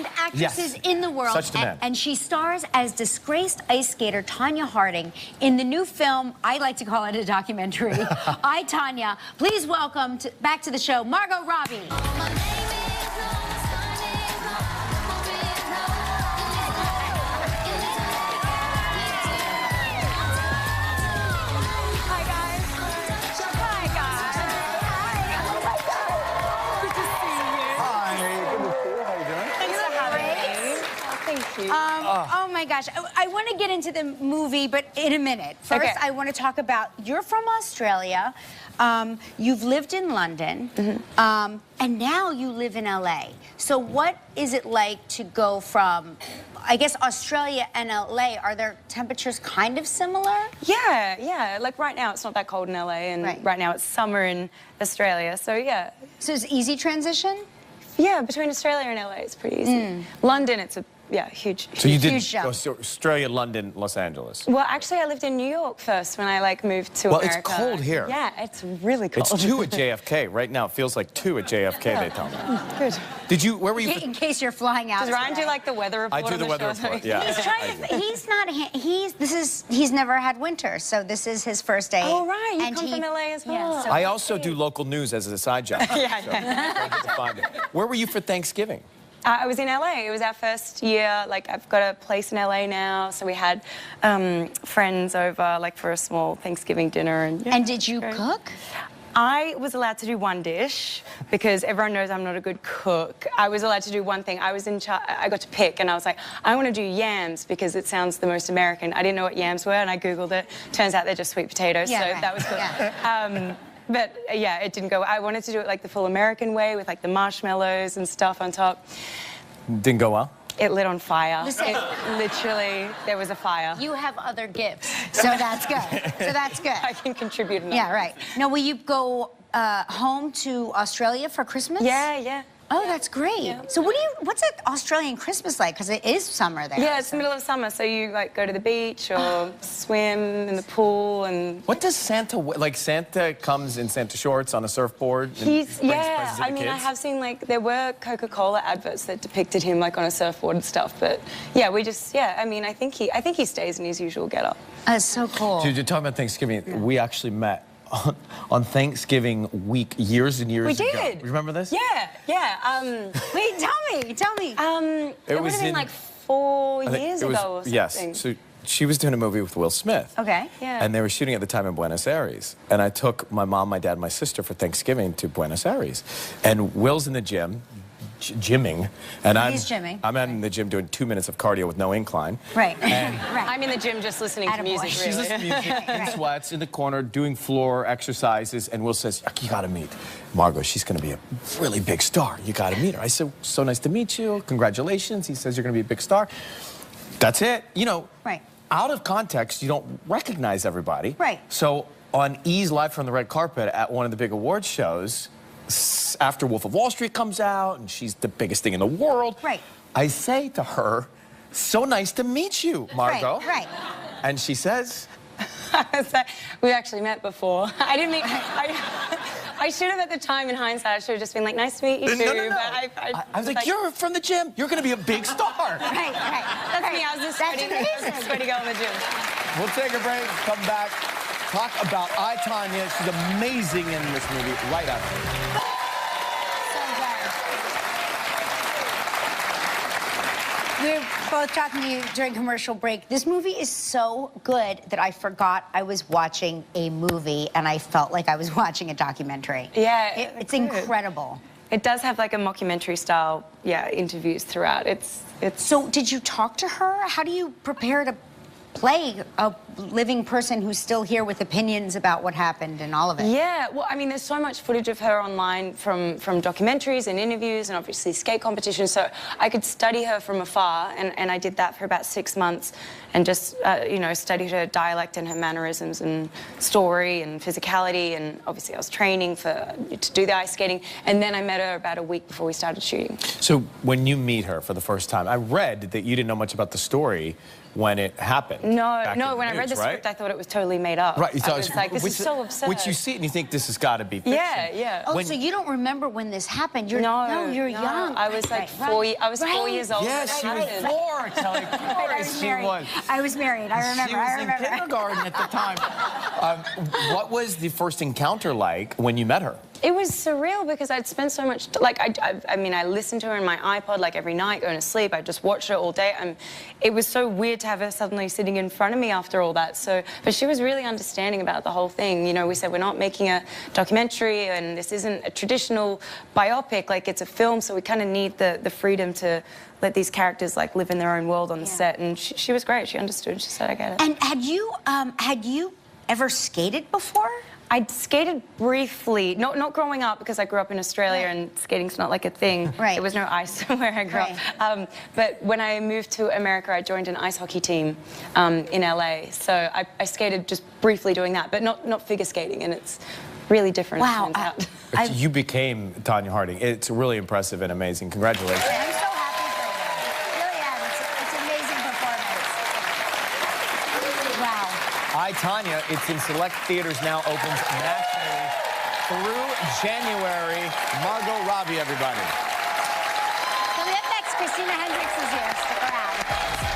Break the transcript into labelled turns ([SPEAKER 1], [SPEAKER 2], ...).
[SPEAKER 1] demand actresses in the world.
[SPEAKER 2] Such demand.
[SPEAKER 1] And she stars as disgraced ice skater Tonya Harding in the new film, I like to call it a documentary, I, Tonya. Please welcome back to the show, Margot Robbie. Oh my gosh, I want to get into the movie, but in a minute. First,
[SPEAKER 3] Okay.
[SPEAKER 1] I want to talk about, you're from Australia, you've lived in London, and now you live in LA. So what is it like to go from, I guess, Australia and LA? Are their temperatures kind of similar?
[SPEAKER 3] Yeah. Like right now it's not that cold in LA, and right now it's summer in Australia, so yeah.
[SPEAKER 1] So it's easy transition?
[SPEAKER 3] Yeah, between Australia and LA it's pretty easy. London, it's a huge.
[SPEAKER 2] So you did
[SPEAKER 1] huge jump.
[SPEAKER 2] go to Australia, London, Los Angeles.
[SPEAKER 3] Well, actually, I lived in New York first when I moved to America.
[SPEAKER 2] Well, it's cold here.
[SPEAKER 3] Yeah, it's really cold.
[SPEAKER 2] It's 2 at JFK. Right now, it feels like 2 at JFK, they tell me.
[SPEAKER 3] Good.
[SPEAKER 2] Did you, where were you?
[SPEAKER 1] In case you're flying out.
[SPEAKER 3] Does Ryan do the weather report?
[SPEAKER 2] I do the weather report, yeah.
[SPEAKER 1] He's trying to, he's never had winter, so this is his first day.
[SPEAKER 3] Oh, right, you come from LA as well.
[SPEAKER 1] Yeah, so
[SPEAKER 2] I also do local news as a side job. Where were you for Thanksgiving?
[SPEAKER 3] I was in LA. It was our first year. I've got a place in LA now, so we had friends over, for a small Thanksgiving dinner.
[SPEAKER 1] And did you cook?
[SPEAKER 3] I was allowed to do one dish because everyone knows I'm not a good cook. I was allowed to do one thing. I was in charge. I got to pick, and I was like, I want to do yams because it sounds the most American. I didn't know what yams were, and I Googled it. Turns out they're just sweet potatoes, that was good. Yeah. But yeah, it didn't go. I wanted to do it the full American way with the marshmallows and stuff on top.
[SPEAKER 2] Didn't go well?
[SPEAKER 3] It lit on fire.
[SPEAKER 1] Listen,
[SPEAKER 3] literally, there was a fire.
[SPEAKER 1] You have other gifts, so that's good.
[SPEAKER 3] I can contribute enough.
[SPEAKER 1] Yeah, right. Now, will you go home to Australia for Christmas?
[SPEAKER 3] Yeah.
[SPEAKER 1] Oh, that's great. Yeah. So what's an Australian Christmas like? Because it is summer there.
[SPEAKER 3] Yeah, it's the middle of summer, so you go to the beach or swim in the pool and...
[SPEAKER 2] What does Santa, Santa comes in Santa shorts on a surfboard?
[SPEAKER 3] I mean, I have seen, there were Coca-Cola adverts that depicted him, on a surfboard and stuff, but yeah, I mean, I think he stays in his usual getup.
[SPEAKER 1] That's so cool.
[SPEAKER 2] Dude, you're talking about Thanksgiving. We actually met on Thanksgiving week years and years ago.
[SPEAKER 3] We did.
[SPEAKER 2] Remember this?
[SPEAKER 3] Yeah.
[SPEAKER 1] Wait, tell me.
[SPEAKER 3] It would have been 4 years ago or something.
[SPEAKER 2] Yes. So she was doing a movie with Will Smith.
[SPEAKER 1] Okay.
[SPEAKER 3] Yeah.
[SPEAKER 2] And they were shooting at the time in Buenos Aires. And I took my mom, my dad, and my sister for Thanksgiving to Buenos Aires. And Will's in the gym, gymming. And
[SPEAKER 1] He's gymming.
[SPEAKER 2] I'm in the gym doing 2 minutes of cardio with no incline.
[SPEAKER 1] Right.
[SPEAKER 2] And
[SPEAKER 3] I'm in the gym just listening to music, really.
[SPEAKER 2] She's listening to music in sweats in the corner doing floor exercises. And Will says, you got to meet Margot. She's going to be a really big star. You got to meet her. I said, so nice to meet you. Congratulations. He says, you're going to be a big star. That's it. You know, out of context, you don't recognize everybody.
[SPEAKER 1] Right.
[SPEAKER 2] So on E's Live from the Red Carpet at one of the big awards shows, after Wolf of Wall Street comes out, and she's the biggest thing in the world. Right. I say to her, so nice to meet you, Margot.
[SPEAKER 1] Right.
[SPEAKER 2] And she says...
[SPEAKER 3] We actually met before. I didn't mean... I should have, at the time, in hindsight, I should have just been like, nice to meet you, too.
[SPEAKER 2] No.
[SPEAKER 3] But
[SPEAKER 2] I was like, you're from the gym. You're going to be a big star.
[SPEAKER 1] Right.
[SPEAKER 3] That's me. I was just sweaty girl in the gym.
[SPEAKER 2] We'll take a break, come back, talk about I, Tonya. She's amazing in this movie right after.
[SPEAKER 1] We're both talking to you during commercial break. This movie is so good that I forgot I was watching a movie and I felt like I was watching a documentary.
[SPEAKER 3] Yeah.
[SPEAKER 1] It's incredible.
[SPEAKER 3] It does have a mockumentary style, interviews throughout. It's...
[SPEAKER 1] So did you talk to her? How do you prepare to play a living person who's still here with opinions about what happened and all of it?
[SPEAKER 3] Yeah, well, I mean, there's so much footage of her online from documentaries and interviews and obviously skate competitions, so I could study her from afar, and I did that for about 6 months and just, you know, studied her dialect and her mannerisms and story and physicality, and obviously I was training to do the ice skating, and then I met her about a week before we started shooting.
[SPEAKER 2] So when you meet her for the first time, I read that you didn't know much about the story when it happened.
[SPEAKER 3] No, no.
[SPEAKER 2] in
[SPEAKER 3] When I read the
[SPEAKER 2] right?
[SPEAKER 3] script, I thought it was totally made up.
[SPEAKER 2] Right.
[SPEAKER 3] I was like, this is so absurd.
[SPEAKER 2] Which you see it and you think this has got to be fiction.
[SPEAKER 3] Yeah, yeah.
[SPEAKER 1] Oh, so you don't remember when this happened? You're, you're young.
[SPEAKER 3] I was like I was 4 years old.
[SPEAKER 2] Yes, she was 4. Kelly, of course she was.
[SPEAKER 1] I was married. I remember.
[SPEAKER 2] She was in kindergarten at the time. What was the first encounter like when you met her?
[SPEAKER 3] It was surreal because I'd spent so much, like, I mean, I listened to her in my iPod, like, every night going to sleep. I just watched her all day. It was so weird to have her suddenly sitting in front of me after all that. So, but she was really understanding about the whole thing. You know, we said we're not making a documentary and this isn't a traditional biopic, like, it's a film, so we kind of need the freedom to let these characters, like, live in their own world on the set. And she was great. She understood. She said, I get it.
[SPEAKER 1] And had you ever skated before?
[SPEAKER 3] I skated briefly, not growing up because I grew up in Australia and skating's not like a thing.
[SPEAKER 1] Right.
[SPEAKER 3] There was no ice where I grew up. But when I moved to America, I joined an ice hockey team in LA. So I skated just briefly doing that, but not figure skating, and it's really different.
[SPEAKER 1] Wow.
[SPEAKER 2] You became Tonya Harding. It's really impressive and amazing. Congratulations.
[SPEAKER 1] I'm so happy for you. It really am. It's an amazing performance. Wow.
[SPEAKER 2] I, Tonya, it's in select theaters now, opens nationally through January. Margot Robbie, everybody.
[SPEAKER 1] Coming up next, Christina Hendricks is here. Stick around.